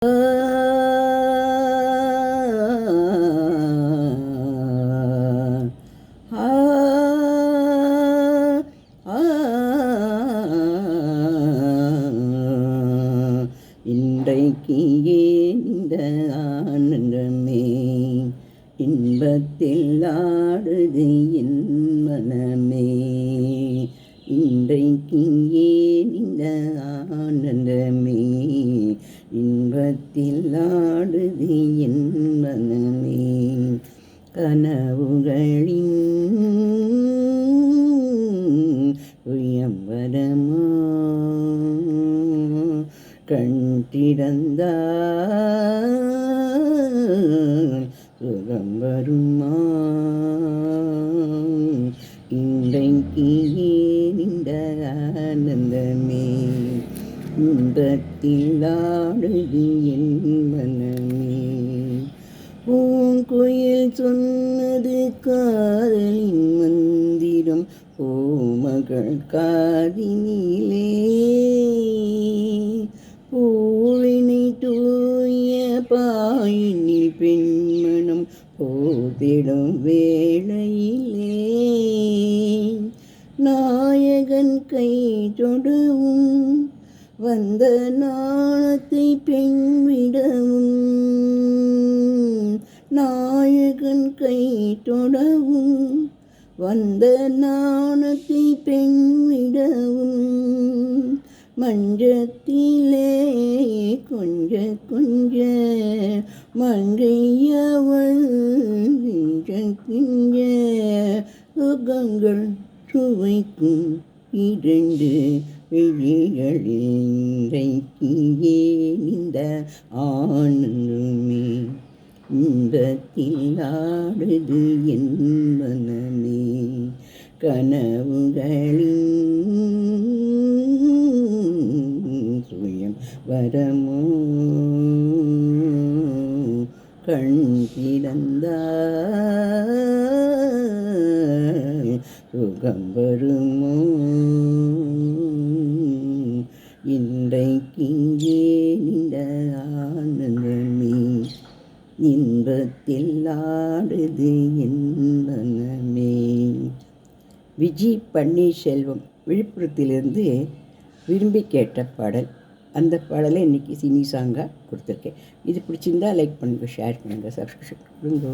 இன்றைக்கு ஏன் இந்த ஆனந்தமே இன்பத்தில் ஆடுது என் மனமே. இன்றைக்கு ஏன் இந்த ஆனந்தமே இன்பத்தில் ஆடுது என் மனமே. கனவுகளின் உயம்பரமோ கண் திறந்தால் சுகம் வருமா. இன்றைக்கு ஏன் இந்த ஆனந்தமே இன்பத்தில் ஆடுது என் மனமே. பூங்குயில் சொன்னது காதலின் மந்திரம் பூமகள் காதினிலே. பூவினை தூய பாயினில் பெண்மணம் போதிடும் வேளையிலே. நாயகன் கை தொடவும் வந்த நாணத்தை பெண் விடவும். நாயகன் கை தொடவும் வந்த நாணத்தை பெண் விடவும். மஞ்சத்திலே கொஞ்ச கொஞ்ச மங்கையவள் கிஞ்ச கிஞ்ச சுகங்கள் சுவைக்கும் இரண்டு விழிகளில். இன்றைக்கு ஏன் இந்த ஆனந்தமே இன்பத்தில் ஆடுது என் மனமே. கனவுகளின் சுயம் வரமோ கண் திறந்தால் சுகம் வருமோ. இன்றைக்கு ஏன் இந்த ஆனந்தமே இன்பத்தில் ஆடுது என் மனமே. விஜி பன்னீர்செல்வம் விழுப்புரத்திலிருந்து விரும்பி கேட்ட பாடல். அந்த பாடலை இன்றைக்கி சினி சாங்காக கொடுத்துருக்கேன். இது பிடிச்சிருந்தால் லைக் பண்ணுங்கள், ஷேர் பண்ணுங்கள், சப்ஸ்கிரிப்ஷன் கொடுங்க.